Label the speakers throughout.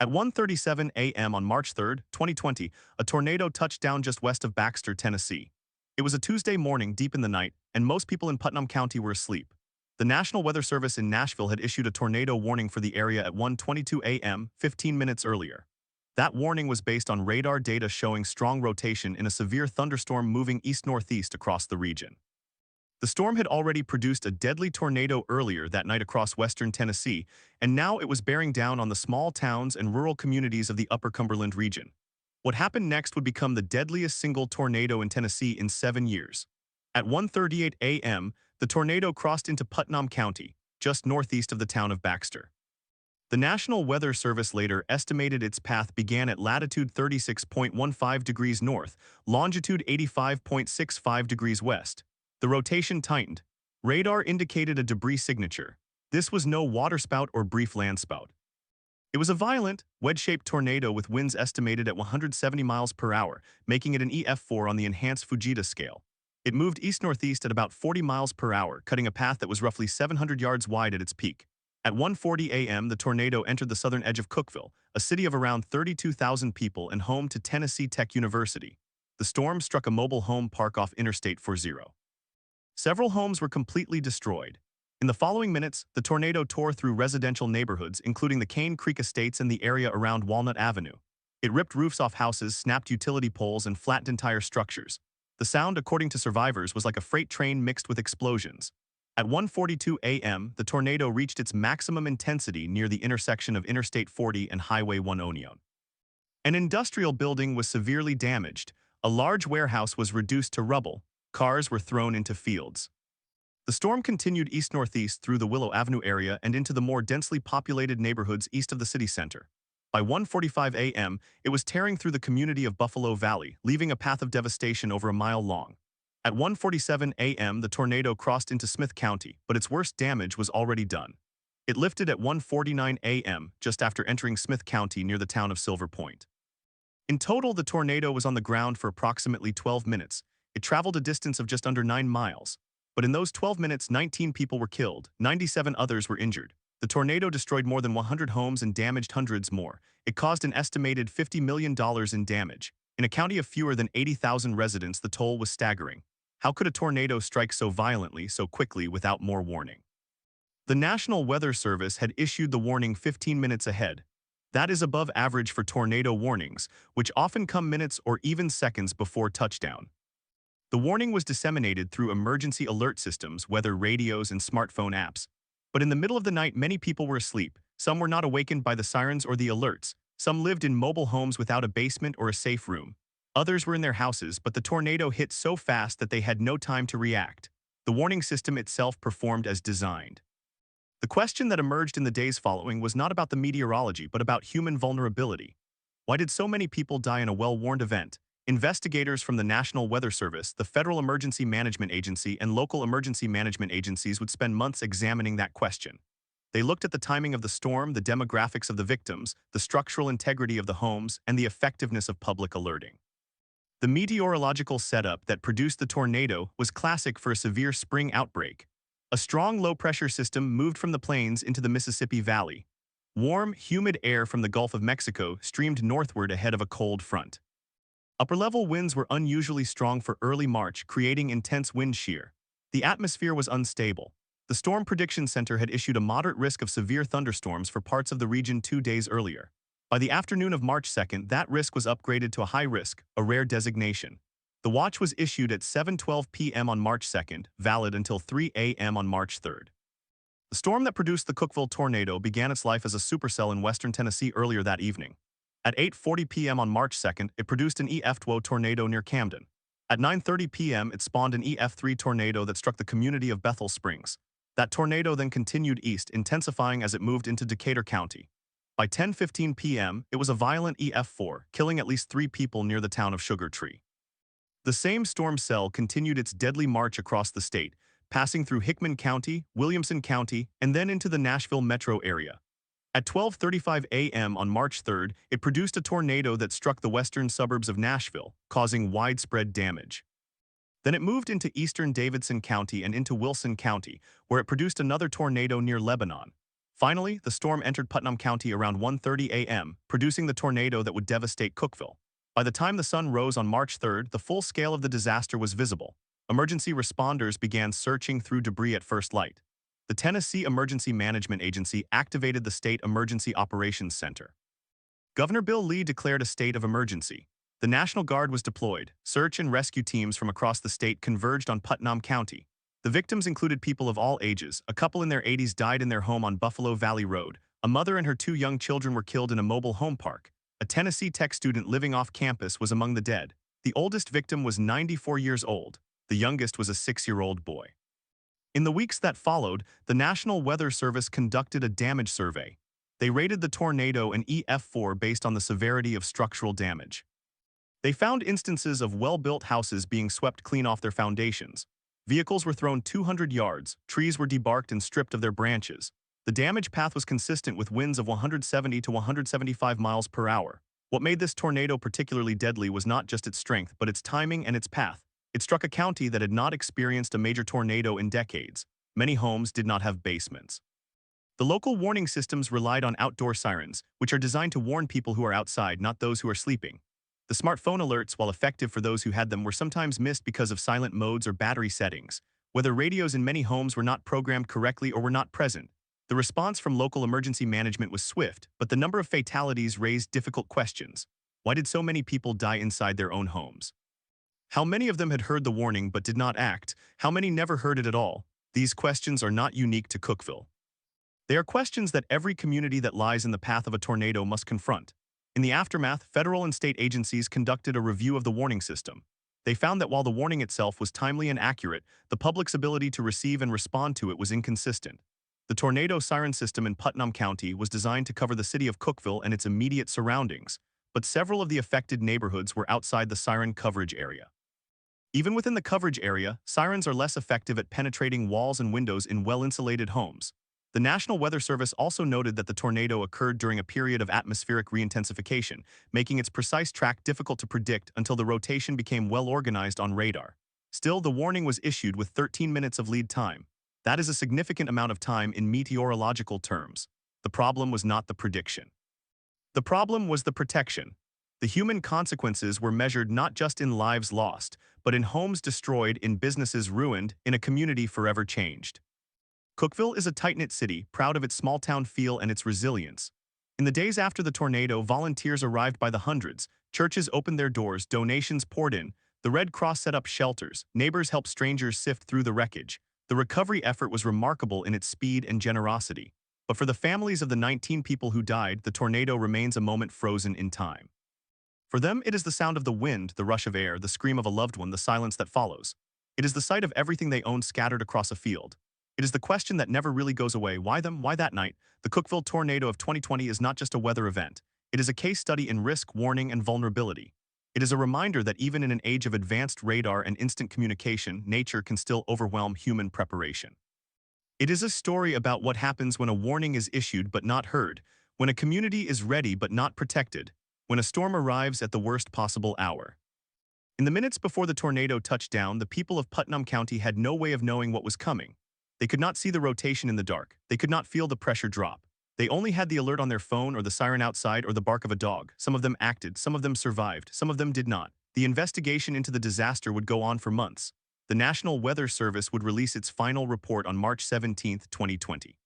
Speaker 1: At 1:37 a.m. on March 3, 2020, a tornado touched down just west of Baxter, Tennessee. It was a Tuesday morning deep in the night, and most people in Putnam County were asleep. The National Weather Service in Nashville had issued a tornado warning for the area at 1:22 a.m., 15 minutes earlier. That warning was based on radar data showing strong rotation in a severe thunderstorm moving east-northeast across the region. The storm had already produced a deadly tornado earlier that night across western Tennessee, and now it was bearing down on the small towns and rural communities of the Upper Cumberland region. What happened next would become the deadliest single tornado in Tennessee in 7 years. At 1:38 a.m., the tornado crossed into Putnam County, just northeast of the town of Baxter. The National Weather Service later estimated its path began at latitude 36.15 degrees north, longitude 85.65 degrees west. The rotation tightened. Radar indicated a debris signature. This was no waterspout or brief landspout. It was a violent, wedge-shaped tornado with winds estimated at 170 miles per hour, making it an EF4 on the enhanced Fujita scale. It moved east-northeast at about 40 miles per hour, cutting a path that was roughly 700 yards wide at its peak. At 1:40 a.m., the tornado entered the southern edge of Cookeville, a city of around 32,000 people and home to Tennessee Tech University. The storm struck a mobile home park off Interstate 40. Several homes were completely destroyed. In the following minutes, the tornado tore through residential neighborhoods, including the Cane Creek Estates and the area around Walnut Avenue. It ripped roofs off houses, snapped utility poles, and flattened entire structures. The sound, according to survivors, was like a freight train mixed with explosions. At 1:42 a.m., the tornado reached its maximum intensity near the intersection of Interstate 40 and Highway 109. An industrial building was severely damaged. A large warehouse was reduced to rubble. Cars were thrown into fields. The storm continued east-northeast through the Willow Avenue area and into the more densely populated neighborhoods east of the city center. By 1:45 a.m., it was tearing through the community of Buffalo Valley, leaving a path of devastation over a mile long. At 1:47 a.m., the tornado crossed into Smith County, but its worst damage was already done. It lifted at 1:49 a.m., just after entering Smith County near the town of Silver Point. In total, the tornado was on the ground for approximately 12 minutes. It traveled a distance of just under 9 miles. But in those 12 minutes, 19 people were killed, 97 others were injured. The tornado destroyed more than 100 homes and damaged hundreds more. It caused an estimated $50 million in damage. In a county of fewer than 80,000 residents, the toll was staggering. How could a tornado strike so violently, so quickly, without more warning? The National Weather Service had issued the warning 15 minutes ahead. That is above average for tornado warnings, which often come minutes or even seconds before touchdown. The warning was disseminated through emergency alert systems, weather radios, and smartphone apps. But in the middle of the night, many people were asleep. Some were not awakened by the sirens or the alerts. Some lived in mobile homes without a basement or a safe room. Others were in their houses, but the tornado hit so fast that they had no time to react. The warning system itself performed as designed. The question that emerged in the days following was not about the meteorology, but about human vulnerability. Why did so many people die in a well-warned event? Investigators from the National Weather Service, the Federal Emergency Management Agency, and local emergency management agencies would spend months examining that question. They looked at the timing of the storm, the demographics of the victims, the structural integrity of the homes, and the effectiveness of public alerting. The meteorological setup that produced the tornado was classic for a severe spring outbreak. A strong low-pressure system moved from the plains into the Mississippi Valley. Warm, humid air from the Gulf of Mexico streamed northward ahead of a cold front. Upper-level winds were unusually strong for early March, creating intense wind shear. The atmosphere was unstable. The Storm Prediction Center had issued a moderate risk of severe thunderstorms for parts of the region 2 days earlier. By the afternoon of March 2nd, that risk was upgraded to a high risk, a rare designation. The watch was issued at 7:12 p.m. on March 2nd, valid until 3 a.m. on March 3rd. The storm that produced the Cookeville tornado began its life as a supercell in western Tennessee earlier that evening. At 8:40 p.m. on March 2nd, it produced an EF2 tornado near Camden. At 9:30 p.m., it spawned an EF3 tornado that struck the community of Bethel Springs. That tornado then continued east, intensifying as it moved into Decatur County. By 10:15 p.m., it was a violent EF4, killing at least 3 people near the town of Sugar Tree. The same storm cell continued its deadly march across the state, passing through Hickman County, Williamson County, and then into the Nashville metro area. At 12:35 a.m. on March 3rd, it produced a tornado that struck the western suburbs of Nashville, causing widespread damage. Then it moved into eastern Davidson County and into Wilson County, where it produced another tornado near Lebanon. Finally, the storm entered Putnam County around 1:30 a.m., producing the tornado that would devastate Cookeville. By the time the sun rose on March 3rd, the full scale of the disaster was visible. Emergency responders began searching through debris at first light. The Tennessee Emergency Management Agency activated the State Emergency Operations Center. Governor Bill Lee declared a state of emergency. The National Guard was deployed. Search and rescue teams from across the state converged on Putnam County. The victims included people of all ages. A couple in their 80s died in their home on Buffalo Valley Road. A mother and her 2 young children were killed in a mobile home park. A Tennessee Tech student living off campus was among the dead. The oldest victim was 94 years old. The youngest was a 6-year-old boy. In the weeks that followed, the National Weather Service conducted a damage survey. They rated the tornado an EF4 based on the severity of structural damage. They found instances of well-built houses being swept clean off their foundations. Vehicles were thrown 200 yards, trees were debarked and stripped of their branches. The damage path was consistent with winds of 170 to 175 miles per hour. What made this tornado particularly deadly was not just its strength, but its timing and its path. It struck a county that had not experienced a major tornado in decades. Many homes did not have basements. The local warning systems relied on outdoor sirens, which are designed to warn people who are outside, not those who are sleeping. The smartphone alerts, while effective for those who had them, were sometimes missed because of silent modes or battery settings. Whether radios in many homes were not programmed correctly or were not present, the response from local emergency management was swift, but the number of fatalities raised difficult questions. Why did so many people die inside their own homes? How many of them had heard the warning but did not act? How many never heard it at all? These questions are not unique to Cookeville. They are questions that every community that lies in the path of a tornado must confront. In the aftermath, federal and state agencies conducted a review of the warning system. They found that while the warning itself was timely and accurate, the public's ability to receive and respond to it was inconsistent. The tornado siren system in Putnam County was designed to cover the city of Cookeville and its immediate surroundings, but several of the affected neighborhoods were outside the siren coverage area. Even within the coverage area, sirens are less effective at penetrating walls and windows in well-insulated homes. The National Weather Service also noted that the tornado occurred during a period of atmospheric reintensification, making its precise track difficult to predict until the rotation became well-organized on radar. Still, the warning was issued with 13 minutes of lead time. That is a significant amount of time in meteorological terms. The problem was not the prediction. The problem was the protection. The human consequences were measured not just in lives lost, but in homes destroyed, in businesses ruined, in a community forever changed. Cookeville is a tight-knit city, proud of its small-town feel and its resilience. In the days after the tornado, volunteers arrived by the hundreds, churches opened their doors, donations poured in, the Red Cross set up shelters, neighbors helped strangers sift through the wreckage. The recovery effort was remarkable in its speed and generosity. But for the families of the 19 people who died, the tornado remains a moment frozen in time. For them, it is the sound of the wind, the rush of air, the scream of a loved one, the silence that follows. It is the sight of everything they own scattered across a field. It is the question that never really goes away. Why them? Why that night? The Cookeville tornado of 2020 is not just a weather event. It is a case study in risk, warning, and vulnerability. It is a reminder that even in an age of advanced radar and instant communication, nature can still overwhelm human preparation. It is a story about what happens when a warning is issued but not heard, when a community is ready but not protected, when a storm arrives at the worst possible hour. In the minutes before the tornado touched down, the people of Putnam County had no way of knowing what was coming. They could not see the rotation in the dark. They could not feel the pressure drop. They only had the alert on their phone or the siren outside or the bark of a dog. Some of them acted, some of them survived, some of them did not. The investigation into the disaster would go on for months. The National Weather Service would release its final report on March 17, 2020.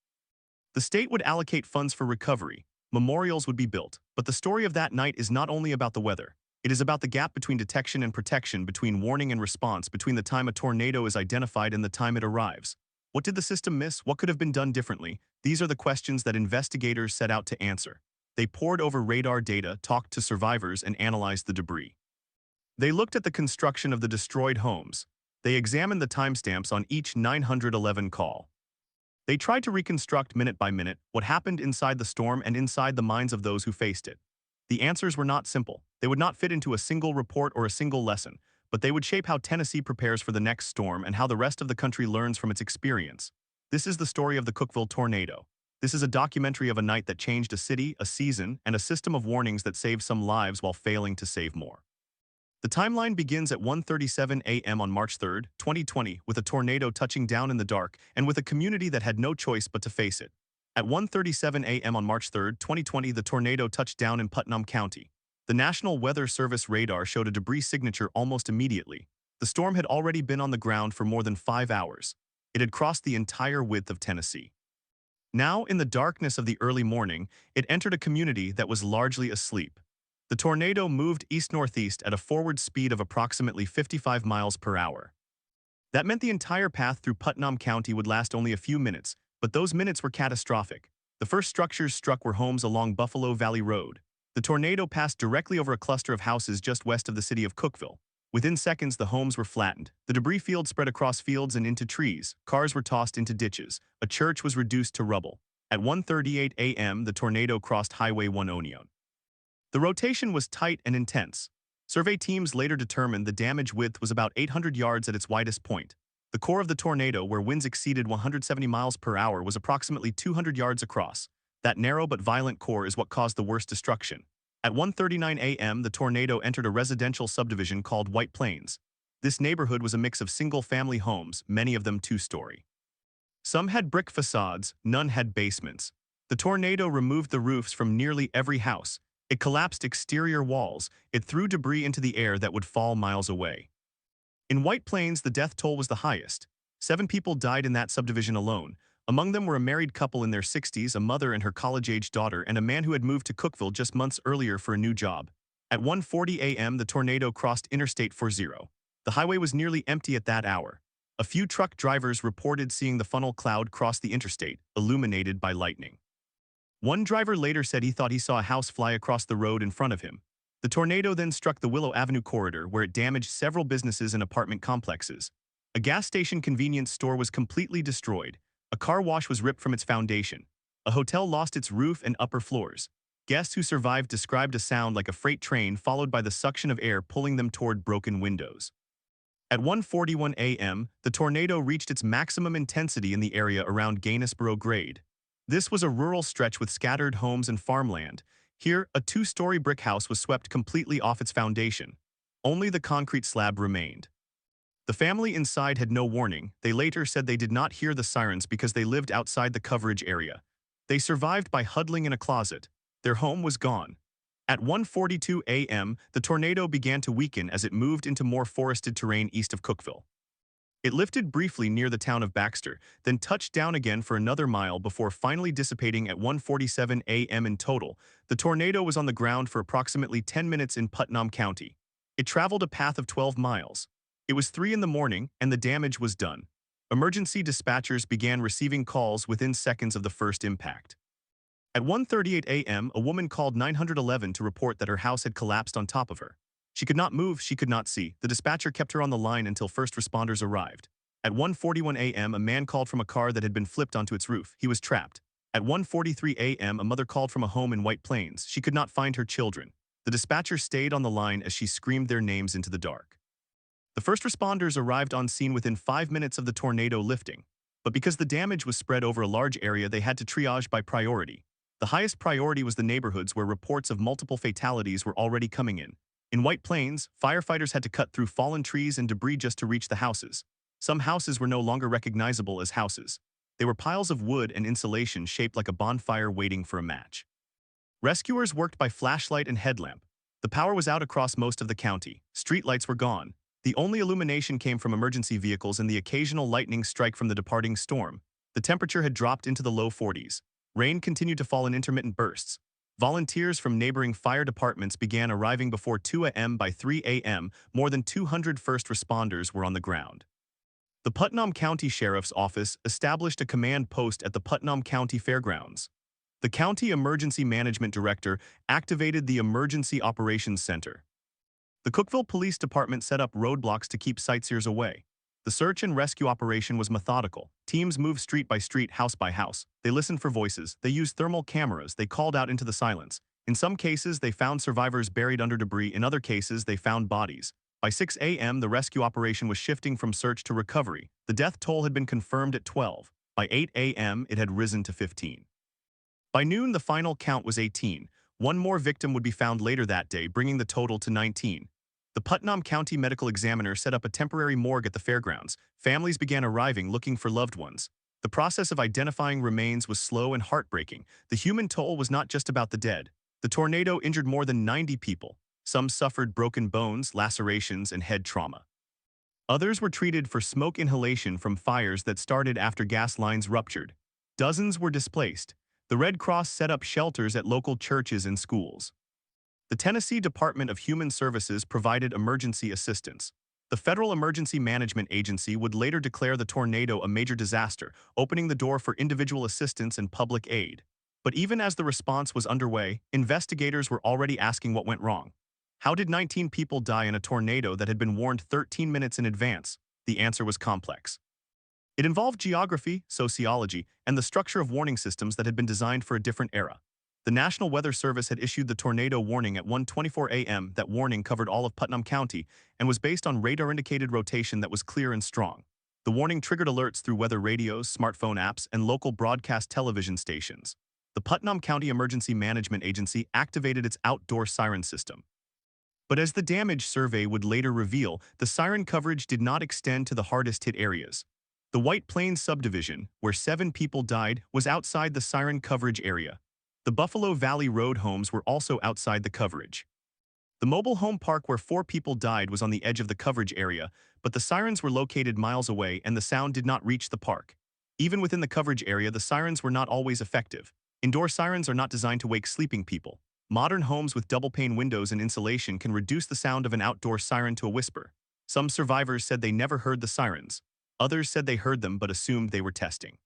Speaker 1: The state would allocate funds for recovery. Memorials would be built. But the story of that night is not only about the weather. It is about the gap between detection and protection, between warning and response, between the time a tornado is identified and the time it arrives. What did the system miss? What could have been done differently? These are the questions that investigators set out to answer. They pored over radar data, talked to survivors, and analyzed the debris. They looked at the construction of the destroyed homes. They examined the timestamps on each 911 call. They tried to reconstruct minute by minute what happened inside the storm and inside the minds of those who faced it. The answers were not simple. They would not fit into a single report or a single lesson, but they would shape how Tennessee prepares for the next storm and how the rest of the country learns from its experience. This is the story of the Cookeville tornado. This is a documentary of a night that changed a city, a season, and a system of warnings that saved some lives while failing to save more. The timeline begins at 1:37 a.m. on March 3, 2020, with a tornado touching down in the dark and with a community that had no choice but to face it. At 1:37 a.m. on March 3, 2020, the tornado touched down in Putnam County. The National Weather Service radar showed a debris signature almost immediately. The storm had already been on the ground for more than 5 hours. It had crossed the entire width of Tennessee. Now, in the darkness of the early morning, it entered a community that was largely asleep. The tornado moved east-northeast at a forward speed of approximately 55 miles per hour. That meant the entire path through Putnam County would last only a few minutes, but those minutes were catastrophic. The first structures struck were homes along Buffalo Valley Road. The tornado passed directly over a cluster of houses just west of the city of Cookeville. Within seconds, the homes were flattened. The debris field spread across fields and into trees. Cars were tossed into ditches. A church was reduced to rubble. At 1:38 a.m., the tornado crossed Highway 109. The rotation was tight and intense. Survey teams later determined the damage width was about 800 yards at its widest point. The core of the tornado, where winds exceeded 170 miles per hour, was approximately 200 yards across. That narrow but violent core is what caused the worst destruction. At 1:39 a.m., the tornado entered a residential subdivision called White Plains. This neighborhood was a mix of single-family homes, many of them two-story. Some had brick facades, none had basements. The tornado removed the roofs from nearly every house. It collapsed exterior walls. It threw debris into the air that would fall miles away. In White Plains, the death toll was the highest. 7 people died in that subdivision alone. Among them were a married couple in their 60s, a mother and her college-age daughter, and a man who had moved to Cookeville just months earlier for a new job. At 1:40 a.m., the tornado crossed Interstate 40. The highway was nearly empty at that hour. A few truck drivers reported seeing the funnel cloud cross the interstate, illuminated by lightning. One driver later said he thought he saw a house fly across the road in front of him. The tornado then struck the Willow Avenue corridor, where it damaged several businesses and apartment complexes. A gas station convenience store was completely destroyed. A car wash was ripped from its foundation. A hotel lost its roof and upper floors. Guests who survived described a sound like a freight train followed by the suction of air pulling them toward broken windows. At 1:41 a.m., the tornado reached its maximum intensity in the area around Gainesboro Grade. This was a rural stretch with scattered homes and farmland. Here, a 2-story brick house was swept completely off its foundation. Only the concrete slab remained. The family inside had no warning. They later said they did not hear the sirens because they lived outside the coverage area. They survived by huddling in a closet. Their home was gone. At 1:42 a.m., the tornado began to weaken as it moved into more forested terrain east of Cookeville. It lifted briefly near the town of Baxter, then touched down again for another mile before finally dissipating at 1:47 a.m. in total. The tornado was on the ground for approximately 10 minutes in Putnam County. It traveled a path of 12 miles. It was 3 in the morning, and the damage was done. Emergency dispatchers began receiving calls within seconds of the first impact. At 1:38 a.m., a woman called 911 to report that her house had collapsed on top of her. She could not move, she could not see. The dispatcher kept her on the line until first responders arrived. At 1:41 a.m., a man called from a car that had been flipped onto its roof. He was trapped. At 1:43 a.m., a mother called from a home in White Plains. She could not find her children. The dispatcher stayed on the line as she screamed their names into the dark. The first responders arrived on scene within 5 minutes of the tornado lifting. But because the damage was spread over a large area, they had to triage by priority. The highest priority was the neighborhoods where reports of multiple fatalities were already coming in. In White Plains, firefighters had to cut through fallen trees and debris just to reach the houses. Some houses were no longer recognizable as houses. They were piles of wood and insulation shaped like a bonfire waiting for a match. Rescuers worked by flashlight and headlamp. The power was out across most of the county. Streetlights were gone. The only illumination came from emergency vehicles and the occasional lightning strike from the departing storm. The temperature had dropped into the low 40s. Rain continued to fall in intermittent bursts. Volunteers from neighboring fire departments began arriving before 2 a.m. By 3 a.m., more than 200 first responders were on the ground. The Putnam County Sheriff's Office established a command post at the Putnam County Fairgrounds. The County Emergency Management Director activated the Emergency Operations Center. The Cookeville Police Department set up roadblocks to keep sightseers away. The search and rescue operation was methodical. Teams moved street by street, house by house. They listened for voices. They used thermal cameras. They called out into the silence. In some cases, they found survivors buried under debris. In other cases, they found bodies. By 6 a.m., the rescue operation was shifting from search to recovery. The death toll had been confirmed at 12. By 8 a.m., it had risen to 15. By noon, the final count was 18. One more victim would be found later that day, bringing the total to 19. The Putnam County Medical Examiner set up a temporary morgue at the fairgrounds. Families began arriving looking for loved ones. The process of identifying remains was slow and heartbreaking. The human toll was not just about the dead. The tornado injured more than 90 people. Some suffered broken bones, lacerations, and head trauma. Others were treated for smoke inhalation from fires that started after gas lines ruptured. Dozens were displaced. The Red Cross set up shelters at local churches and schools. The Tennessee Department of Human Services provided emergency assistance. The Federal Emergency Management Agency would later declare the tornado a major disaster, opening the door for individual assistance and public aid. But even as the response was underway, investigators were already asking what went wrong. How did 19 people die in a tornado that had been warned 13 minutes in advance? The answer was complex. It involved geography, sociology, and the structure of warning systems that had been designed for a different era. The National Weather Service had issued the tornado warning at 1:24 a.m. That warning covered all of Putnam County and was based on radar-indicated rotation that was clear and strong. The warning triggered alerts through weather radios, smartphone apps, and local broadcast television stations. The Putnam County Emergency Management Agency activated its outdoor siren system. But as the damage survey would later reveal, the siren coverage did not extend to the hardest-hit areas. The White Plains subdivision, where 7 people died, was outside the siren coverage area. The Buffalo Valley Road homes were also outside the coverage. The mobile home park where 4 people died was on the edge of the coverage area, but the sirens were located miles away and the sound did not reach the park. Even within the coverage area, the sirens were not always effective. Indoor sirens are not designed to wake sleeping people. Modern homes with double-pane windows and insulation can reduce the sound of an outdoor siren to a whisper. Some survivors said they never heard the sirens. Others said they heard them but assumed they were testing.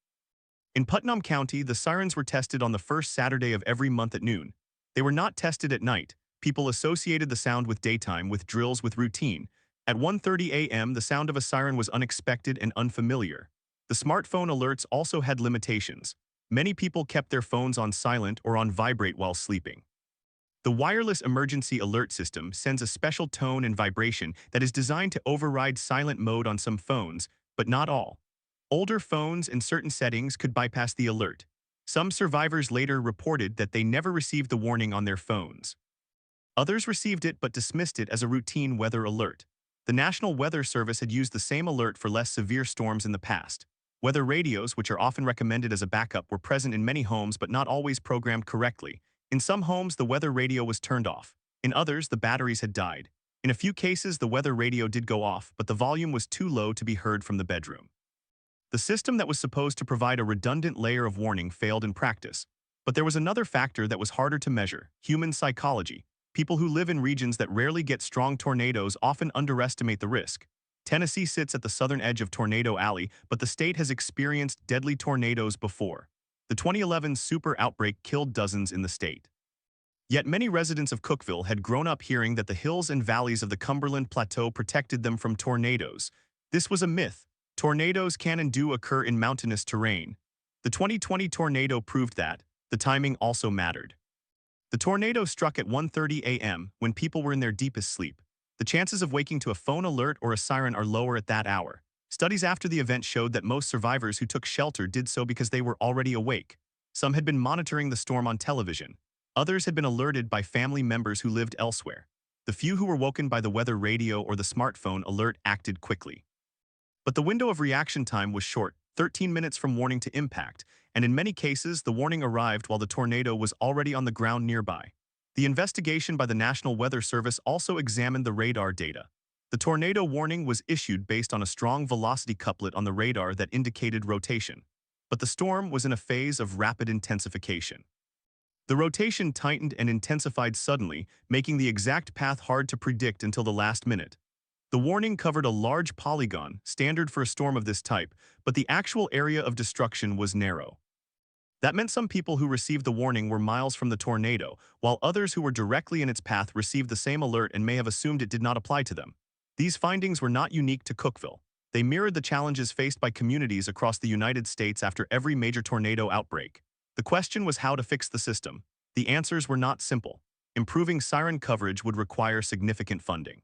Speaker 1: In Putnam County, the sirens were tested on the first Saturday of every month at noon. They were not tested at night. People associated the sound with daytime, with drills with routine. At 1:30 a.m., the sound of a siren was unexpected and unfamiliar. The smartphone alerts also had limitations. Many people kept their phones on silent or on vibrate while sleeping. The wireless emergency alert system sends a special tone and vibration that is designed to override silent mode on some phones, but not all. Older phones in certain settings could bypass the alert. Some survivors later reported that they never received the warning on their phones. Others received it but dismissed it as a routine weather alert. The National Weather Service had used the same alert for less severe storms in the past. Weather radios, which are often recommended as a backup, were present in many homes but not always programmed correctly. In some homes, the weather radio was turned off. In others, the batteries had died. In a few cases, the weather radio did go off, but the volume was too low to be heard from the bedroom. The system that was supposed to provide a redundant layer of warning failed in practice. But there was another factor that was harder to measure: human psychology. People who live in regions that rarely get strong tornadoes often underestimate the risk. Tennessee sits at the southern edge of Tornado Alley, but the state has experienced deadly tornadoes before. The 2011 super outbreak killed dozens in the state. Yet many residents of Cookeville had grown up hearing that the hills and valleys of the Cumberland Plateau protected them from tornadoes. This was a myth. Tornadoes can and do occur in mountainous terrain. The 2020 tornado proved that. The timing also mattered. The tornado struck at 1:30 a.m. when people were in their deepest sleep. The chances of waking to a phone alert or a siren are lower at that hour. Studies after the event showed that most survivors who took shelter did so because they were already awake. Some had been monitoring the storm on television. Others had been alerted by family members who lived elsewhere. The few who were woken by the weather radio or the smartphone alert acted quickly. But the window of reaction time was short, 13 minutes from warning to impact, and in many cases, the warning arrived while the tornado was already on the ground nearby. The investigation by the National Weather Service also examined the radar data. The tornado warning was issued based on a strong velocity couplet on the radar that indicated rotation. But the storm was in a phase of rapid intensification. The rotation tightened and intensified suddenly, making the exact path hard to predict until the last minute. The warning covered a large polygon, standard for a storm of this type, but the actual area of destruction was narrow. That meant some people who received the warning were miles from the tornado, while others who were directly in its path received the same alert and may have assumed it did not apply to them. These findings were not unique to Cookeville. They mirrored the challenges faced by communities across the United States after every major tornado outbreak. The question was how to fix the system. The answers were not simple. Improving siren coverage would require significant funding.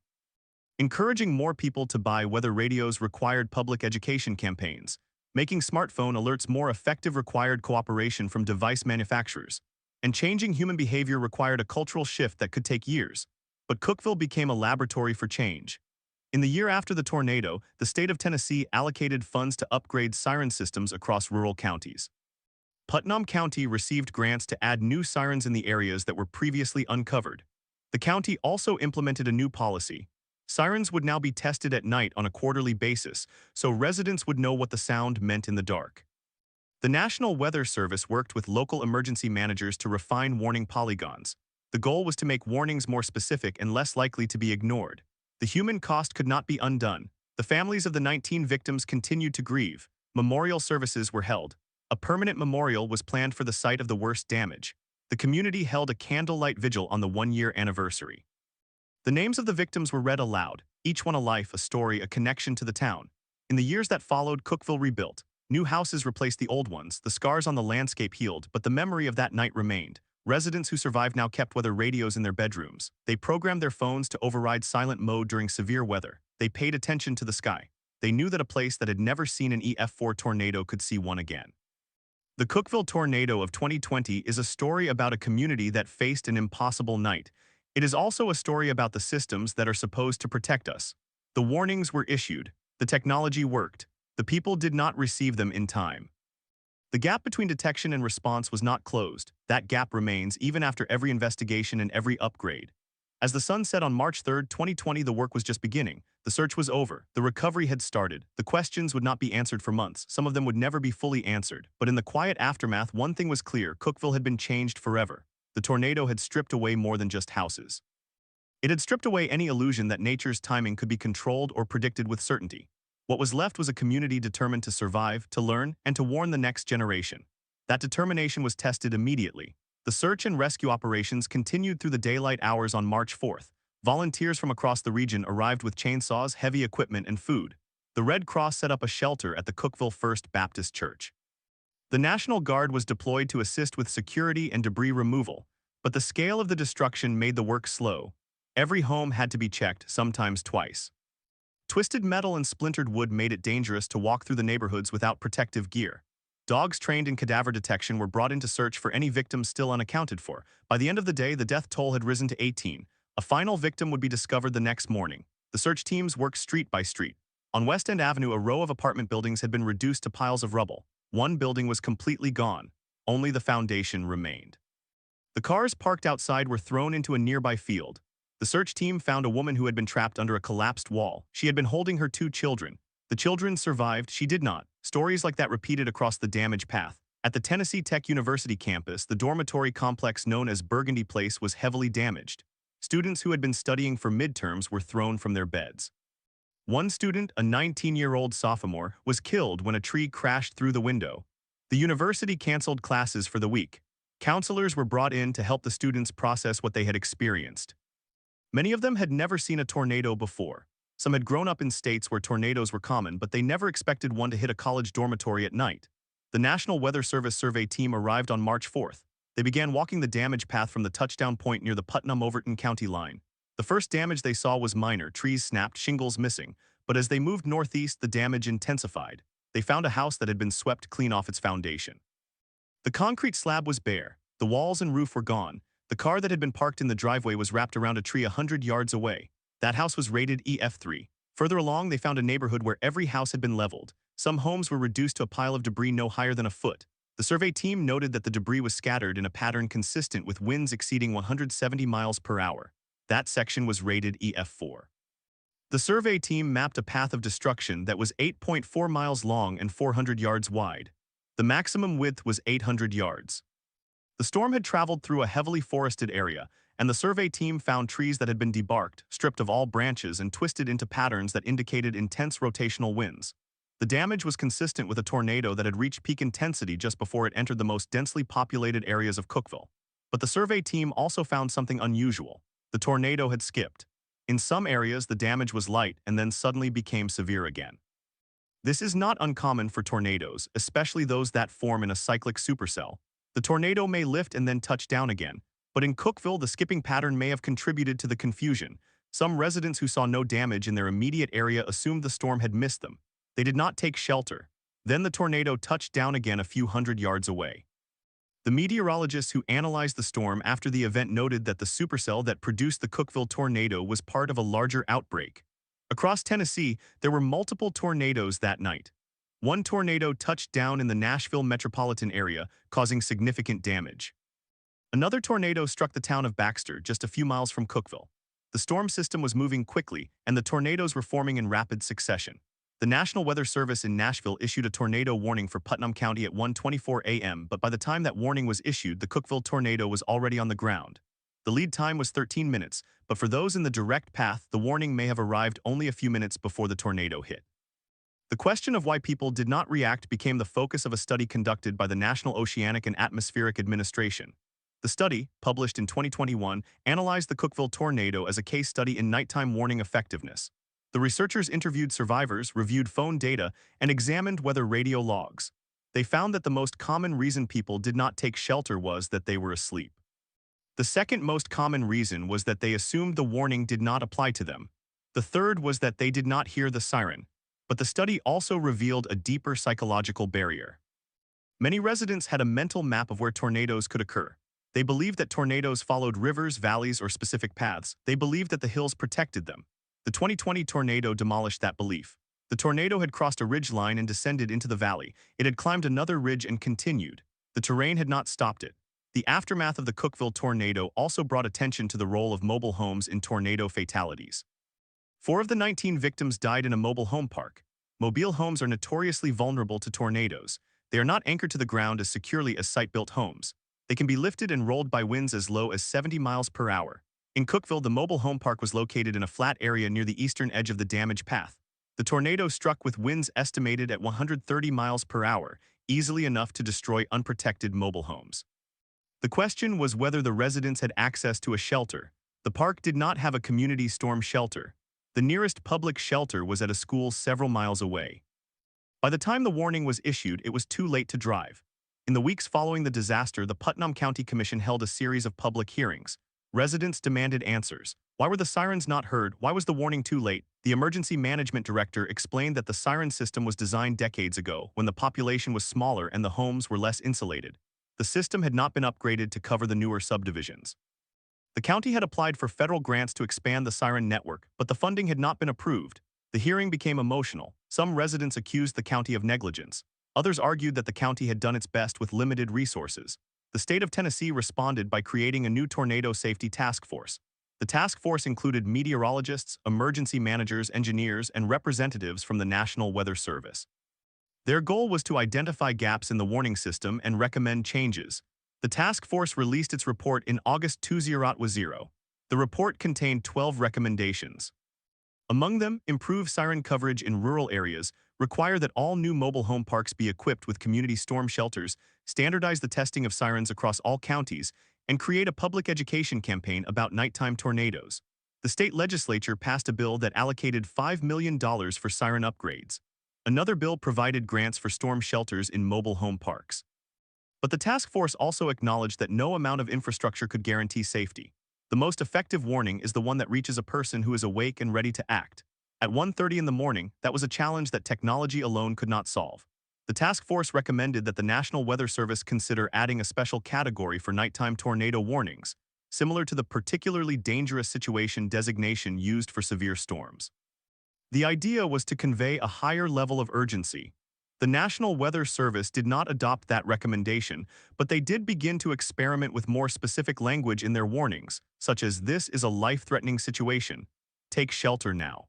Speaker 1: Encouraging more people to buy weather radios required public education campaigns. Making smartphone alerts more effective required cooperation from device manufacturers. And changing human behavior required a cultural shift that could take years. But Cookeville became a laboratory for change. In the year after the tornado, the state of Tennessee allocated funds to upgrade siren systems across rural counties. Putnam County received grants to add new sirens in the areas that were previously uncovered. The county also implemented a new policy. Sirens would now be tested at night on a quarterly basis, so residents would know what the sound meant in the dark. The National Weather Service worked with local emergency managers to refine warning polygons. The goal was to make warnings more specific and less likely to be ignored. The human cost could not be undone. The families of the 19 victims continued to grieve. Memorial services were held. A permanent memorial was planned for the site of the worst damage. The community held a candlelight vigil on the one-year anniversary. The names of the victims were read aloud, each one a life, a story, a connection to the town. In the years that followed, Cookeville rebuilt. New houses replaced the old ones, the scars on the landscape healed, but the memory of that night remained. Residents who survived now kept weather radios in their bedrooms. They programmed their phones to override silent mode during severe weather. They paid attention to the sky. They knew that a place that had never seen an EF4 tornado could see one again. The Cookeville tornado of 2020 is a story about a community that faced an impossible night. It is also a story about the systems that are supposed to protect us. The warnings were issued. The technology worked. The people did not receive them in time. The gap between detection and response was not closed. That gap remains even after every investigation and every upgrade. As the sun set on March 3, 2020, the work was just beginning. The search was over. The recovery had started. The questions would not be answered for months. Some of them would never be fully answered. But in the quiet aftermath, one thing was clear: Cookeville had been changed forever. The tornado had stripped away more than just houses. It had stripped away any illusion that nature's timing could be controlled or predicted with certainty. What was left was a community determined to survive, to learn, and to warn the next generation. That determination was tested immediately. The search and rescue operations continued through the daylight hours on March 4th. Volunteers from across the region arrived with chainsaws, heavy equipment, and food. The Red Cross set up a shelter at the Cookeville First Baptist Church. The National Guard was deployed to assist with security and debris removal, but the scale of the destruction made the work slow. Every home had to be checked, sometimes twice. Twisted metal and splintered wood made it dangerous to walk through the neighborhoods without protective gear. Dogs trained in cadaver detection were brought in to search for any victims still unaccounted for. By the end of the day, the death toll had risen to 18. A final victim would be discovered the next morning. The search teams worked street by street. On West End Avenue, a row of apartment buildings had been reduced to piles of rubble. One building was completely gone. Only the foundation remained. The cars parked outside were thrown into a nearby field. The search team found a woman who had been trapped under a collapsed wall. She had been holding her 2 children. The children survived, she did not. Stories like that repeated across the damaged path. At the Tennessee Tech University campus, the dormitory complex known as Burgundy Place was heavily damaged. Students who had been studying for midterms were thrown from their beds. One student, a 19-year-old sophomore, was killed when a tree crashed through the window. The university canceled classes for the week. Counselors were brought in to help the students process what they had experienced. Many of them had never seen a tornado before. Some had grown up in states where tornadoes were common, but they never expected one to hit a college dormitory at night. The National Weather Service survey team arrived on March 4th. They began walking the damage path from the touchdown point near the Putnam-Overton County line. The first damage they saw was minor: trees snapped, shingles missing. But as they moved northeast, the damage intensified. They found a house that had been swept clean off its foundation. The concrete slab was bare. The walls and roof were gone. The car that had been parked in the driveway was wrapped around a tree 100 yards away. That house was rated EF3. Further along, they found a neighborhood where every house had been leveled. Some homes were reduced to a pile of debris no higher than a foot. The survey team noted that the debris was scattered in a pattern consistent with winds exceeding 170 miles per hour. That section was rated EF4. The survey team mapped a path of destruction that was 8.4 miles long and 400 yards wide. The maximum width was 800 yards. The storm had traveled through a heavily forested area, and the survey team found trees that had been debarked, stripped of all branches, and twisted into patterns that indicated intense rotational winds. The damage was consistent with a tornado that had reached peak intensity just before it entered the most densely populated areas of Cookeville. But the survey team also found something unusual. The tornado had skipped. In some areas, the damage was light and then suddenly became severe again. This is not uncommon for tornadoes, especially those that form in a cyclic supercell. The tornado may lift and then touch down again, but in Cookeville, the skipping pattern may have contributed to the confusion. Some residents who saw no damage in their immediate area assumed the storm had missed them. They did not take shelter. Then the tornado touched down again a few hundred yards away. The meteorologists who analyzed the storm after the event noted that the supercell that produced the Cookeville tornado was part of a larger outbreak. Across Tennessee, there were multiple tornadoes that night. One tornado touched down in the Nashville metropolitan area, causing significant damage. Another tornado struck the town of Baxter, just a few miles from Cookeville. The storm system was moving quickly, and the tornadoes were forming in rapid succession. The National Weather Service in Nashville issued a tornado warning for Putnam County at 1:24 a.m., but by the time that warning was issued, the Cookeville tornado was already on the ground. The lead time was 13 minutes, but for those in the direct path, the warning may have arrived only a few minutes before the tornado hit. The question of why people did not react became the focus of a study conducted by the National Oceanic and Atmospheric Administration. The study, published in 2021, analyzed the Cookeville tornado as a case study in nighttime warning effectiveness. The researchers interviewed survivors, reviewed phone data, and examined weather radio logs. They found that the most common reason people did not take shelter was that they were asleep. The second most common reason was that they assumed the warning did not apply to them. The third was that they did not hear the siren. But the study also revealed a deeper psychological barrier. Many residents had a mental map of where tornadoes could occur. They believed that tornadoes followed rivers, valleys, or specific paths. They believed that the hills protected them. The 2020 tornado demolished that belief. The tornado had crossed a ridge line and descended into the valley. It had climbed another ridge and continued. The terrain had not stopped it. The aftermath of the Cookeville tornado also brought attention to the role of mobile homes in tornado fatalities. 4 of the 19 victims died in a mobile home park. Mobile homes are notoriously vulnerable to tornadoes. They are not anchored to the ground as securely as site-built homes. They can be lifted and rolled by winds as low as 70 miles per hour. In Cookeville, the mobile home park was located in a flat area near the eastern edge of the damaged path. The tornado struck with winds estimated at 130 miles per hour, easily enough to destroy unprotected mobile homes. The question was whether the residents had access to a shelter. The park did not have a community storm shelter. The nearest public shelter was at a school several miles away. By the time the warning was issued, it was too late to drive. In the weeks following the disaster, the Putnam County Commission held a series of public hearings. Residents demanded answers. Why were the sirens not heard? Why was the warning too late? The emergency management director explained that the siren system was designed decades ago, when the population was smaller and the homes were less insulated. The system had not been upgraded to cover the newer subdivisions. The county had applied for federal grants to expand the siren network, but the funding had not been approved. The hearing became emotional. Some residents accused the county of negligence. Others argued that the county had done its best with limited resources. The state of Tennessee responded by creating a new tornado safety task force. The task force included meteorologists, emergency managers, engineers, and representatives from the National Weather Service. Their goal was to identify gaps in the warning system and recommend changes. The task force released its report in August 2010. The report contained 12 recommendations. Among them, improve siren coverage in rural areas, require that all new mobile home parks be equipped with community storm shelters, standardize the testing of sirens across all counties, and create a public education campaign about nighttime tornadoes. The state legislature passed a bill that allocated $5 million for siren upgrades. Another bill provided grants for storm shelters in mobile home parks. But the task force also acknowledged that no amount of infrastructure could guarantee safety. The most effective warning is the one that reaches a person who is awake and ready to act. At 1:30 in the morning, that was a challenge that technology alone could not solve. The task force recommended that the National Weather Service consider adding a special category for nighttime tornado warnings, similar to the particularly dangerous situation designation used for severe storms. The idea was to convey a higher level of urgency. The National Weather Service did not adopt that recommendation, but they did begin to experiment with more specific language in their warnings, such as "This is a life-threatening situation. Take shelter now."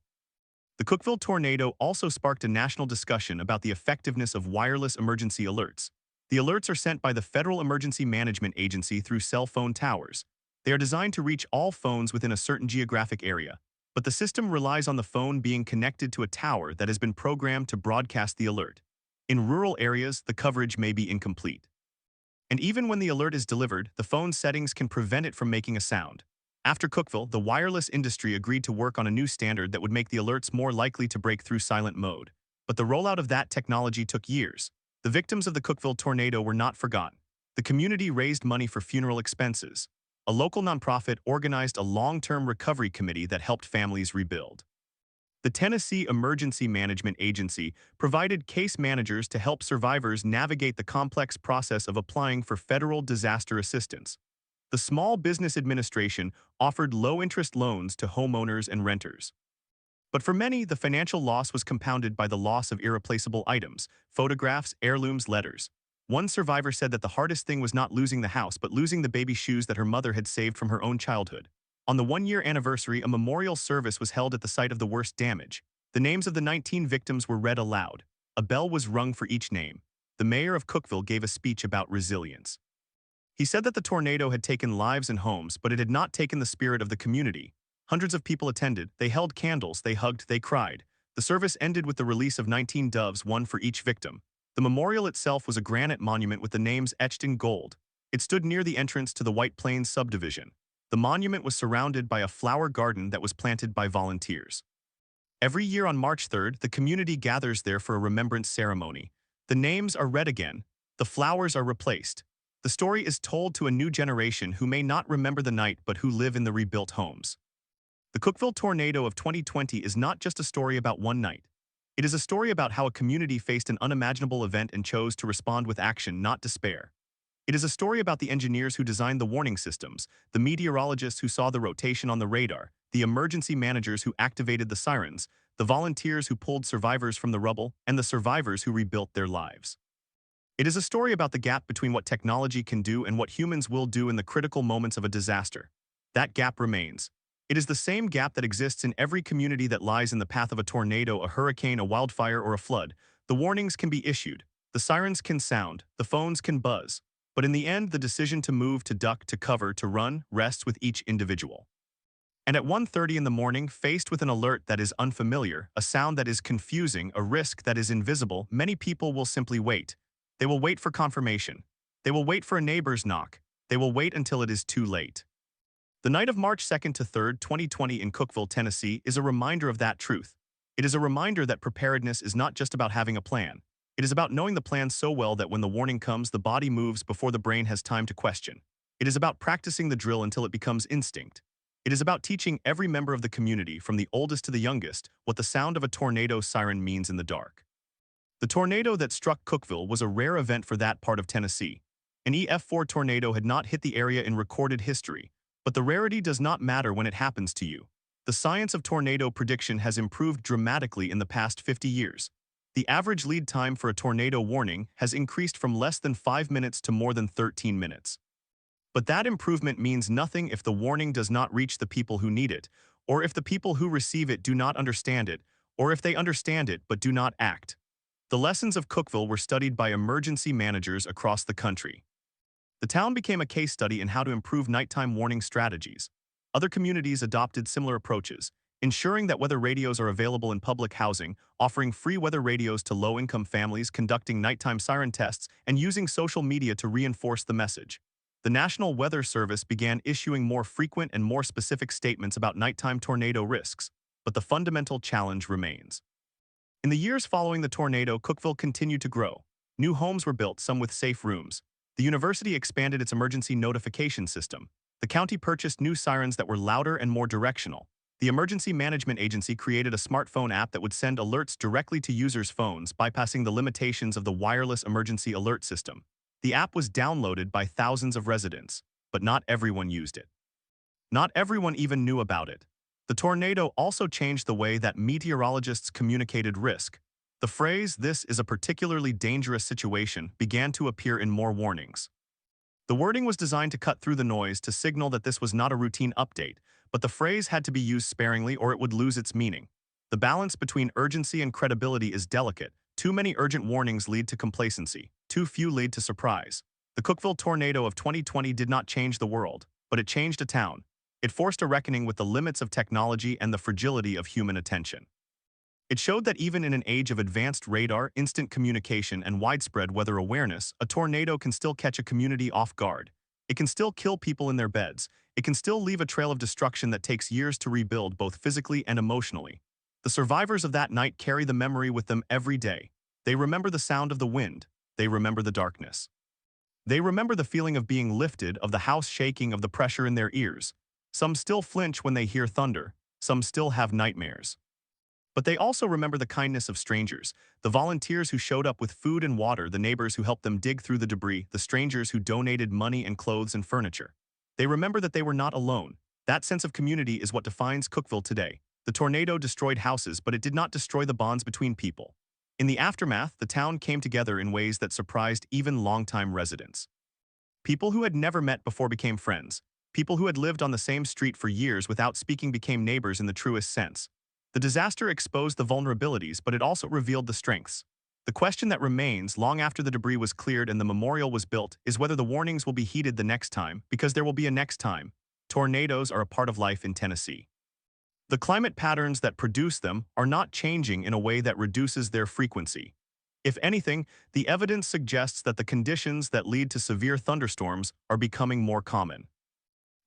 Speaker 1: The Cookeville tornado also sparked a national discussion about the effectiveness of wireless emergency alerts. The alerts are sent by the Federal Emergency Management Agency through cell phone towers. They are designed to reach all phones within a certain geographic area, but the system relies on the phone being connected to a tower that has been programmed to broadcast the alert. In rural areas, the coverage may be incomplete. And even when the alert is delivered, the phone settings can prevent it from making a sound. After Cookeville, the wireless industry agreed to work on a new standard that would make the alerts more likely to break through silent mode. But the rollout of that technology took years. The victims of the Cookeville tornado were not forgotten. The community raised money for funeral expenses. A local nonprofit organized a long-term recovery committee that helped families rebuild. The Tennessee Emergency Management Agency provided case managers to help survivors navigate the complex process of applying for federal disaster assistance. The Small Business Administration offered low-interest loans to homeowners and renters. But for many, the financial loss was compounded by the loss of irreplaceable items, photographs, heirlooms, letters. One survivor said that the hardest thing was not losing the house but losing the baby shoes that her mother had saved from her own childhood. On the one-year anniversary, a memorial service was held at the site of the worst damage. The names of the 19 victims were read aloud. A bell was rung for each name. The mayor of Cookeville gave a speech about resilience. He said that the tornado had taken lives and homes, but it had not taken the spirit of the community. Hundreds of people attended, they held candles, they hugged, they cried. The service ended with the release of 19 doves, one for each victim. The memorial itself was a granite monument with the names etched in gold. It stood near the entrance to the White Plains subdivision. The monument was surrounded by a flower garden that was planted by volunteers. Every year on March 3rd, the community gathers there for a remembrance ceremony. The names are read again. The flowers are replaced. The story is told to a new generation who may not remember the night but who live in the rebuilt homes. The Cookeville tornado of 2020 is not just a story about one night. It is a story about how a community faced an unimaginable event and chose to respond with action, not despair. It is a story about the engineers who designed the warning systems, the meteorologists who saw the rotation on the radar, the emergency managers who activated the sirens, the volunteers who pulled survivors from the rubble, and the survivors who rebuilt their lives. It is a story about the gap between what technology can do and what humans will do in the critical moments of a disaster. That gap remains. It is the same gap that exists in every community that lies in the path of a tornado, a hurricane, a wildfire, or a flood. The warnings can be issued, the sirens can sound, the phones can buzz, but in the end, the decision to move, to duck, to cover, to run, rests with each individual. And at 1:30 in the morning, faced with an alert that is unfamiliar, a sound that is confusing, a risk that is invisible, many people will simply wait. They will wait for confirmation. They will wait for a neighbor's knock. They will wait until it is too late. The night of March 2nd to 3rd, 2020 in Cookeville, Tennessee is a reminder of that truth. It is a reminder that preparedness is not just about having a plan. It is about knowing the plan so well that when the warning comes, the body moves before the brain has time to question. It is about practicing the drill until it becomes instinct. It is about teaching every member of the community, from the oldest to the youngest, what the sound of a tornado siren means in the dark. The tornado that struck Cookeville was a rare event for that part of Tennessee. An EF4 tornado had not hit the area in recorded history, but the rarity does not matter when it happens to you. The science of tornado prediction has improved dramatically in the past 50 years. The average lead time for a tornado warning has increased from less than 5 minutes to more than 13 minutes. But that improvement means nothing if the warning does not reach the people who need it, or if the people who receive it do not understand it, or if they understand it but do not act. The lessons of Cookeville were studied by emergency managers across the country. The town became a case study in how to improve nighttime warning strategies. Other communities adopted similar approaches, ensuring that weather radios are available in public housing, offering free weather radios to low-income families, conducting nighttime siren tests, and using social media to reinforce the message. The National Weather Service began issuing more frequent and more specific statements about nighttime tornado risks, but the fundamental challenge remains. In the years following the tornado, Cookeville continued to grow. New homes were built, some with safe rooms. The university expanded its emergency notification system. The county purchased new sirens that were louder and more directional. The Emergency Management Agency created a smartphone app that would send alerts directly to users' phones, bypassing the limitations of the wireless emergency alert system. The app was downloaded by thousands of residents, but not everyone used it. Not everyone even knew about it. The tornado also changed the way that meteorologists communicated risk. The phrase, "This is a particularly dangerous situation," began to appear in more warnings. The wording was designed to cut through the noise to signal that this was not a routine update, but the phrase had to be used sparingly or it would lose its meaning. The balance between urgency and credibility is delicate. Too many urgent warnings lead to complacency. Too few lead to surprise. The Cookeville tornado of 2020 did not change the world, but it changed a town. It forced a reckoning with the limits of technology and the fragility of human attention. It showed that even in an age of advanced radar, instant communication, and widespread weather awareness, a tornado can still catch a community off guard. It can still kill people in their beds. It can still leave a trail of destruction that takes years to rebuild, both physically and emotionally. The survivors of that night carry the memory with them every day. They remember the sound of the wind. They remember the darkness. They remember the feeling of being lifted, of the house shaking, of the pressure in their ears. Some still flinch when they hear thunder. Some still have nightmares. But they also remember the kindness of strangers, the volunteers who showed up with food and water, the neighbors who helped them dig through the debris, the strangers who donated money and clothes and furniture. They remember that they were not alone. That sense of community is what defines Cookeville today. The tornado destroyed houses, but it did not destroy the bonds between people. In the aftermath, the town came together in ways that surprised even longtime residents. People who had never met before became friends. People who had lived on the same street for years without speaking became neighbors in the truest sense. The disaster exposed the vulnerabilities, but it also revealed the strengths. The question that remains long after the debris was cleared and the memorial was built is whether the warnings will be heeded the next time, because there will be a next time. Tornadoes are a part of life in Tennessee. The climate patterns that produce them are not changing in a way that reduces their frequency. If anything, the evidence suggests that the conditions that lead to severe thunderstorms are becoming more common.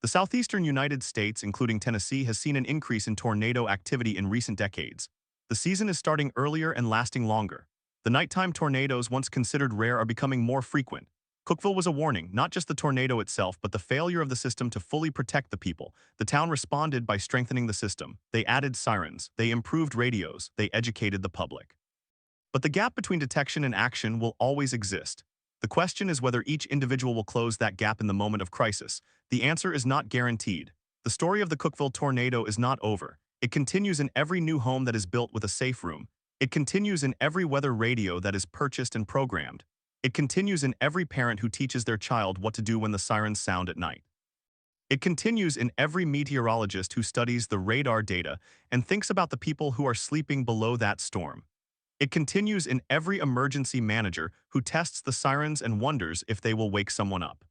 Speaker 1: The southeastern United States, including Tennessee, has seen an increase in tornado activity in recent decades. The season is starting earlier and lasting longer. The nighttime tornadoes, once considered rare, are becoming more frequent. Cookeville was a warning, not just the tornado itself, but the failure of the system to fully protect the people. The town responded by strengthening the system. They added sirens, they improved radios, they educated the public. But the gap between detection and action will always exist. The question is whether each individual will close that gap in the moment of crisis. The answer is not guaranteed. The story of the Cookeville tornado is not over. It continues in every new home that is built with a safe room. It continues in every weather radio that is purchased and programmed. It continues in every parent who teaches their child what to do when the sirens sound at night. It continues in every meteorologist who studies the radar data and thinks about the people who are sleeping below that storm. It continues in every emergency manager who tests the sirens and wonders if they will wake someone up.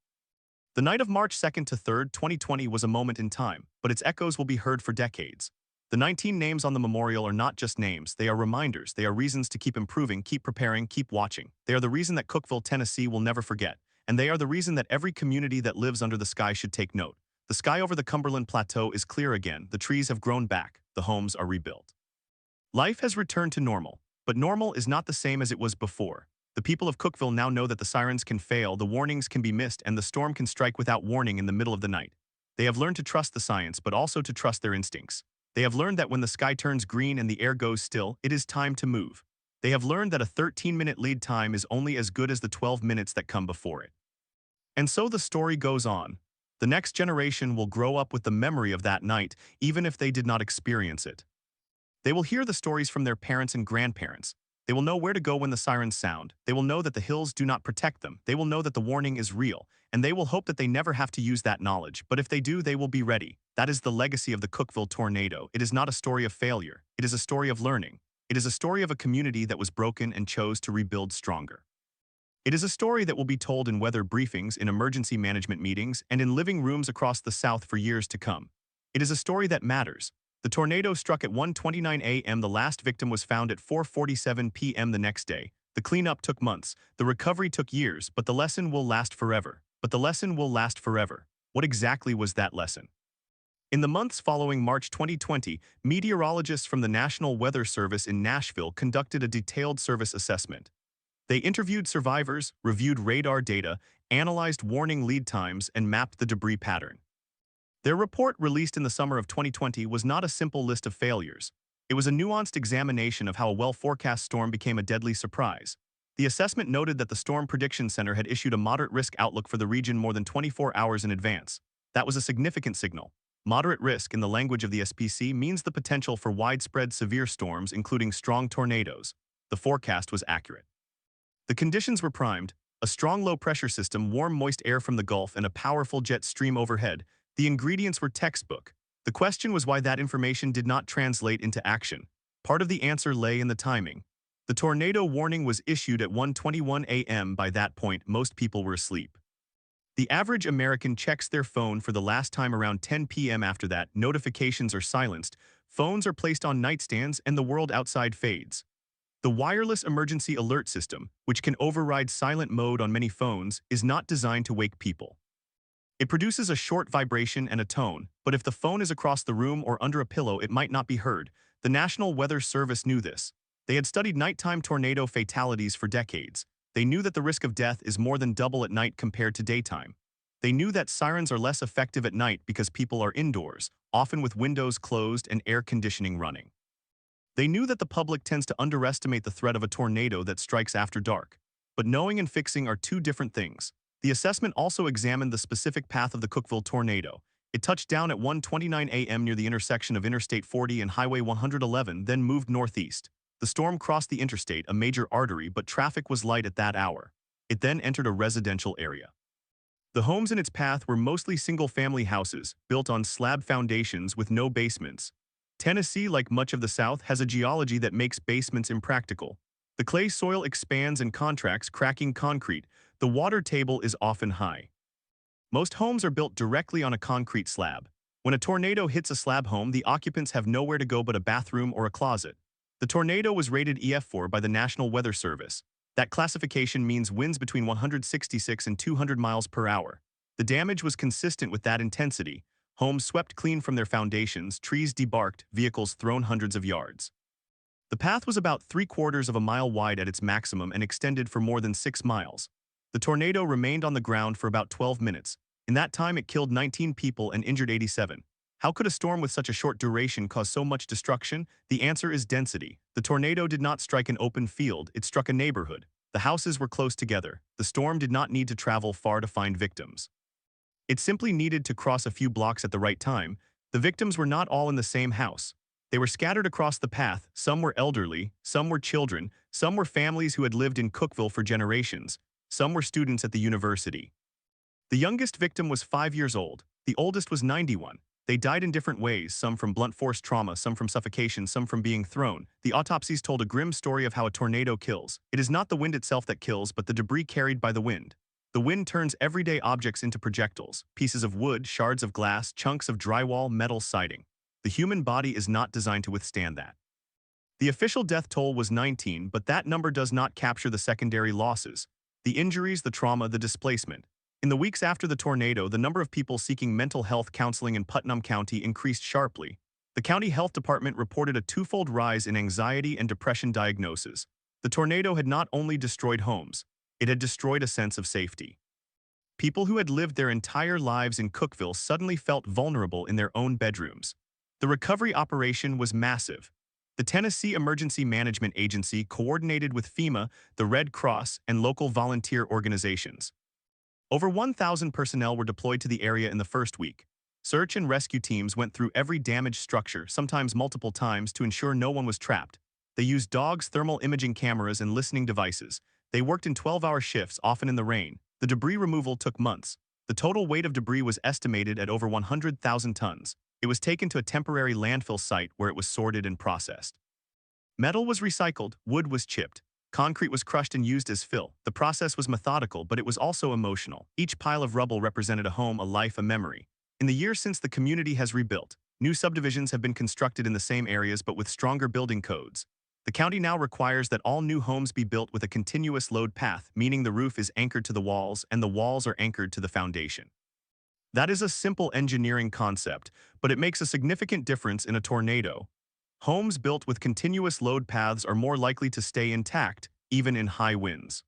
Speaker 1: The night of March 2nd to 3rd, 2020 was a moment in time, but its echoes will be heard for decades. The 19 names on the memorial are not just names, they are reminders, they are reasons to keep improving, keep preparing, keep watching. They are the reason that Cookeville, Tennessee will never forget, and they are the reason that every community that lives under the sky should take note. The sky over the Cumberland Plateau is clear again, the trees have grown back, the homes are rebuilt. Life has returned to normal, but normal is not the same as it was before. The people of Cookeville now know that the sirens can fail, the warnings can be missed, and the storm can strike without warning in the middle of the night. They have learned to trust the science, but also to trust their instincts. They have learned that when the sky turns green and the air goes still, it is time to move. They have learned that a 13-minute lead time is only as good as the 12 minutes that come before it. And so the story goes on. The next generation will grow up with the memory of that night, even if they did not experience it. They will hear the stories from their parents and grandparents. They will know where to go when the sirens sound. They will know that the hills do not protect them. They will know that the warning is real, and they will hope that they never have to use that knowledge. But if they do, they will be ready. That is the legacy of the Cookeville tornado. It is not a story of failure. It is a story of learning. It is a story of a community that was broken and chose to rebuild stronger. It is a story that will be told in weather briefings, in emergency management meetings, and in living rooms across the South for years to come. It is a story that matters. The tornado struck at 1:29 a.m. The last victim was found at 4:47 p.m. the next day. The cleanup took months. The recovery took years, but the lesson will last forever. What exactly was that lesson? In the months following March 2020, meteorologists from the National Weather Service in Nashville conducted a detailed service assessment. They interviewed survivors, reviewed radar data, analyzed warning lead times, and mapped the debris pattern. Their report, released in the summer of 2020, was not a simple list of failures. It was a nuanced examination of how a well-forecast storm became a deadly surprise. The assessment noted that the Storm Prediction Center had issued a moderate risk outlook for the region more than 24 hours in advance. That was a significant signal. Moderate risk, in the language of the SPC, means the potential for widespread severe storms, including strong tornadoes. The forecast was accurate. The conditions were primed: a strong low-pressure system, warm moist air from the Gulf, and a powerful jet stream overhead. The ingredients were textbook. The question was why that information did not translate into action. Part of the answer lay in the timing. The tornado warning was issued at 1:21 a.m. By that point, most people were asleep. The average American checks their phone for the last time around 10 p.m. After that, notifications are silenced, phones are placed on nightstands, and the world outside fades. The wireless emergency alert system, which can override silent mode on many phones, is not designed to wake people. It produces a short vibration and a tone, but if the phone is across the room or under a pillow, it might not be heard. The National Weather Service knew this. They had studied nighttime tornado fatalities for decades. They knew that the risk of death is more than double at night compared to daytime. They knew that sirens are less effective at night because people are indoors, often with windows closed and air conditioning running. They knew that the public tends to underestimate the threat of a tornado that strikes after dark. But knowing and fixing are two different things. The assessment also examined the specific path of the Cookeville tornado. It touched down at 1:29 a.m. near the intersection of Interstate 40 and Highway 111, then moved northeast. The storm crossed the interstate, a major artery, but traffic was light at that hour. It then entered a residential area. The homes in its path were mostly single-family houses, built on slab foundations with no basements. Tennessee, like much of the South, has a geology that makes basements impractical. The clay soil expands and contracts, cracking concrete. The water table is often high. Most homes are built directly on a concrete slab. When a tornado hits a slab home, the occupants have nowhere to go but a bathroom or a closet. The tornado was rated EF4 by the National Weather Service. That classification means winds between 166 and 200 miles per hour. The damage was consistent with that intensity. Homes swept clean from their foundations, trees debarked, vehicles thrown hundreds of yards. The path was about 3/4 of a mile wide at its maximum and extended for more than 6 miles. The tornado remained on the ground for about 12 minutes. In that time, it killed 19 people and injured 87. How could a storm with such a short duration cause so much destruction? The answer is density. The tornado did not strike an open field, it struck a neighborhood. The houses were close together. The storm did not need to travel far to find victims. It simply needed to cross a few blocks at the right time. The victims were not all in the same house. They were scattered across the path. Some were elderly, some were children, some were families who had lived in Cookeville for generations, some were students at the university. The youngest victim was 5 years old. The oldest was 91. They died in different ways, some from blunt force trauma, some from suffocation, some from being thrown. The autopsies told a grim story of how a tornado kills. It is not the wind itself that kills, but the debris carried by the wind. The wind turns everyday objects into projectiles, pieces of wood, shards of glass, chunks of drywall, metal siding. The human body is not designed to withstand that. The official death toll was 19, but that number does not capture the secondary losses. The injuries, the trauma, the displacement. In the weeks after the tornado, the number of people seeking mental health counseling in Putnam County increased sharply. The county health department reported a twofold rise in anxiety and depression diagnoses. The tornado had not only destroyed homes, it had destroyed a sense of safety. People who had lived their entire lives in Cookeville suddenly felt vulnerable in their own bedrooms. The recovery operation was massive. The Tennessee Emergency Management Agency coordinated with FEMA, the Red Cross, and local volunteer organizations. Over 1,000 personnel were deployed to the area in the first week. Search and rescue teams went through every damaged structure, sometimes multiple times, to ensure no one was trapped. They used dogs, thermal imaging cameras, and listening devices. They worked in 12-hour shifts, often in the rain. The debris removal took months. The total weight of debris was estimated at over 100,000 tons. It was taken to a temporary landfill site where it was sorted and processed. Metal was recycled, wood was chipped. Concrete was crushed and used as fill. The process was methodical, but it was also emotional. Each pile of rubble represented a home, a life, a memory. In the years since, the community has rebuilt. New subdivisions have been constructed in the same areas but with stronger building codes. The county now requires that all new homes be built with a continuous load path, meaning the roof is anchored to the walls and the walls are anchored to the foundation. That is a simple engineering concept, but it makes a significant difference in a tornado. Homes built with continuous load paths are more likely to stay intact, even in high winds.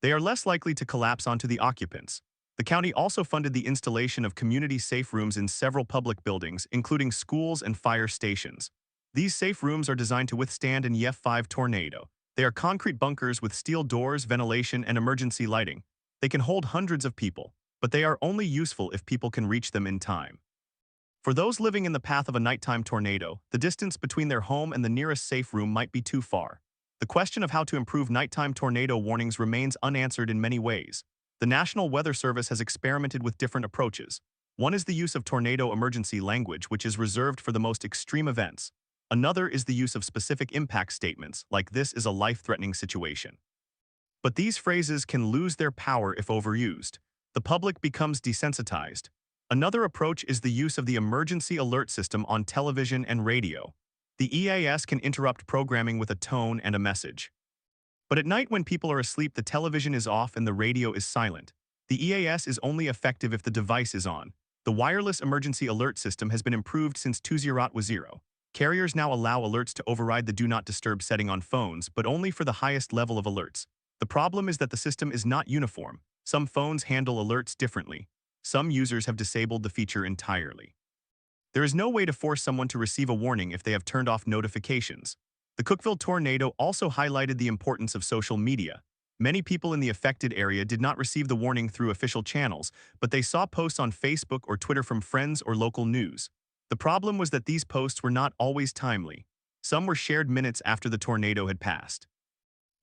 Speaker 1: They are less likely to collapse onto the occupants. The county also funded the installation of community safe rooms in several public buildings, including schools and fire stations. These safe rooms are designed to withstand an EF5 tornado. They are concrete bunkers with steel doors, ventilation, and emergency lighting. They can hold hundreds of people, but they are only useful if people can reach them in time. For those living in the path of a nighttime tornado, the distance between their home and the nearest safe room might be too far. The question of how to improve nighttime tornado warnings remains unanswered in many ways. The National Weather Service has experimented with different approaches. One is the use of tornado emergency language, which is reserved for the most extreme events. Another is the use of specific impact statements, like "this is a life-threatening situation." But these phrases can lose their power if overused. The public becomes desensitized. Another approach is the use of the emergency alert system on television and radio. The EAS can interrupt programming with a tone and a message. But at night when people are asleep, the television is off and the radio is silent. The EAS is only effective if the device is on. The wireless emergency alert system has been improved since 2010. Carriers now allow alerts to override the Do Not Disturb setting on phones, but only for the highest level of alerts. The problem is that the system is not uniform. Some phones handle alerts differently. Some users have disabled the feature entirely. There is no way to force someone to receive a warning if they have turned off notifications. The Cookeville tornado also highlighted the importance of social media. Many people in the affected area did not receive the warning through official channels, but they saw posts on Facebook or Twitter from friends or local news. The problem was that these posts were not always timely. Some were shared minutes after the tornado had passed.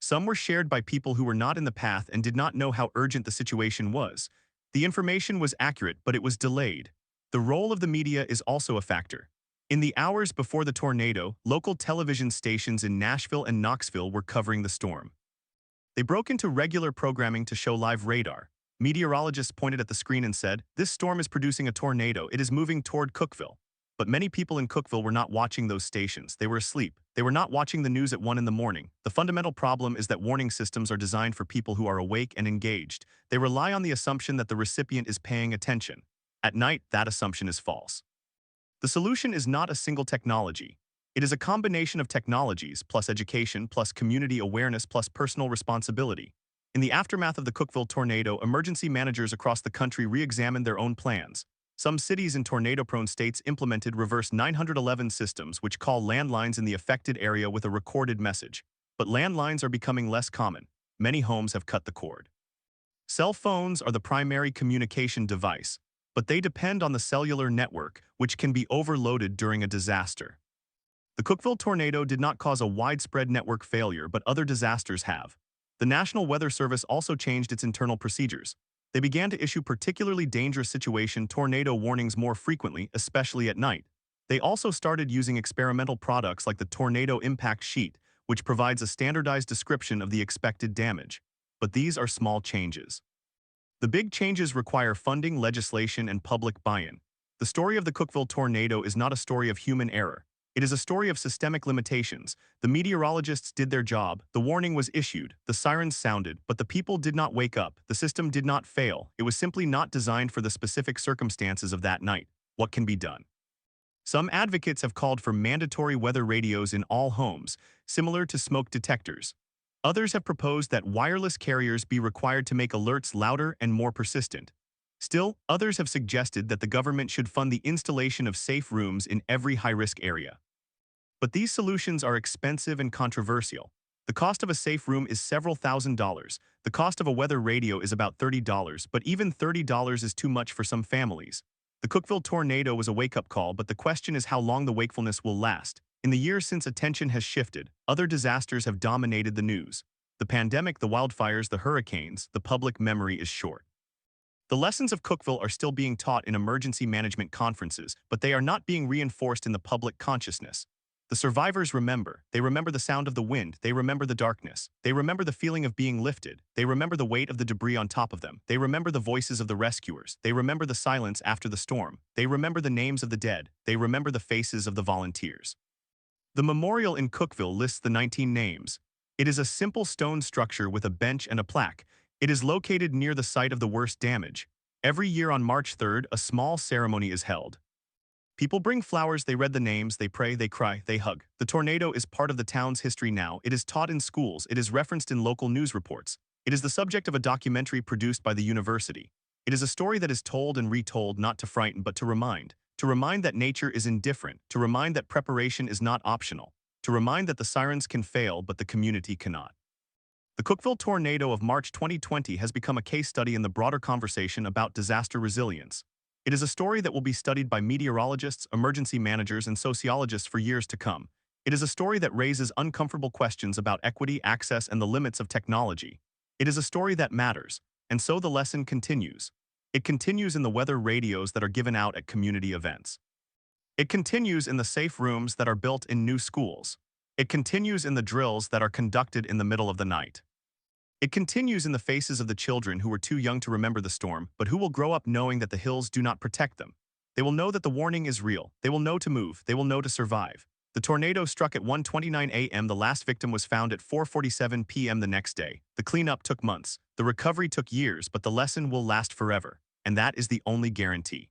Speaker 1: Some were shared by people who were not in the path and did not know how urgent the situation was. The information was accurate, but it was delayed. The role of the media is also a factor. In the hours before the tornado, local television stations in Nashville and Knoxville were covering the storm. They broke into regular programming to show live radar. Meteorologists pointed at the screen and said, "This storm is producing a tornado. It is moving toward Cookeville." But many people in Cookeville were not watching those stations. They were asleep. They were not watching the news at 1 in the morning. The fundamental problem is that warning systems are designed for people who are awake and engaged. They rely on the assumption that the recipient is paying attention. At night, that assumption is false. The solution is not a single technology. It is a combination of technologies, plus education, plus community awareness, plus personal responsibility. In the aftermath of the Cookeville tornado, emergency managers across the country re-examined their own plans. Some cities in tornado-prone states implemented reverse 911 systems, which call landlines in the affected area with a recorded message. But landlines are becoming less common. Many homes have cut the cord. Cell phones are the primary communication device, but they depend on the cellular network, which can be overloaded during a disaster. The Cookeville tornado did not cause a widespread network failure, but other disasters have. The National Weather Service also changed its internal procedures. They began to issue particularly dangerous situation tornado warnings more frequently, especially at night. They also started using experimental products like the Tornado Impact Sheet, which provides a standardized description of the expected damage. But these are small changes. The big changes require funding, legislation, and public buy-in. The story of the Cookeville tornado is not a story of human error. It is a story of systemic limitations. The meteorologists did their job, the warning was issued, the sirens sounded, but the people did not wake up, the system did not fail, it was simply not designed for the specific circumstances of that night. What can be done? Some advocates have called for mandatory weather radios in all homes, similar to smoke detectors. Others have proposed that wireless carriers be required to make alerts louder and more persistent. Still, others have suggested that the government should fund the installation of safe rooms in every high-risk area. But these solutions are expensive and controversial. The cost of a safe room is several $1,000s. The cost of a weather radio is about $30, but even $30 is too much for some families. The Cookeville tornado was a wake-up call, but the question is how long the wakefulness will last. In the years since attention has shifted, other disasters have dominated the news. The pandemic, the wildfires, the hurricanes, the public memory is short. The lessons of Cookeville are still being taught in emergency management conferences, but they are not being reinforced in the public consciousness. The survivors remember. They remember the sound of the wind. They remember the darkness. They remember the feeling of being lifted. They remember the weight of the debris on top of them. They remember the voices of the rescuers. They remember the silence after the storm. They remember the names of the dead. They remember the faces of the volunteers. The memorial in Cookeville lists the 19 names. It is a simple stone structure with a bench and a plaque. It is located near the site of the worst damage. Every year on March 3rd, a small ceremony is held. People bring flowers, they read the names, they pray, they cry, they hug. The tornado is part of the town's history now. It is taught in schools. It is referenced in local news reports. It is the subject of a documentary produced by the university. It is a story that is told and retold not to frighten but to remind. To remind that nature is indifferent. To remind that preparation is not optional. To remind that the sirens can fail but the community cannot. The Cookeville tornado of March 2020 has become a case study in the broader conversation about disaster resilience. It is a story that will be studied by meteorologists, emergency managers, and sociologists for years to come. It is a story that raises uncomfortable questions about equity, access, and the limits of technology. It is a story that matters, and so the lesson continues. It continues in the weather radios that are given out at community events. It continues in the safe rooms that are built in new schools. It continues in the drills that are conducted in the middle of the night. It continues in the faces of the children who were too young to remember the storm, but who will grow up knowing that the hills do not protect them. They will know that the warning is real. They will know to move. They will know to survive. The tornado struck at 1:29 a.m. The last victim was found at 4:47 p.m. the next day. The cleanup took months. The recovery took years, but the lesson will last forever. And that is the only guarantee.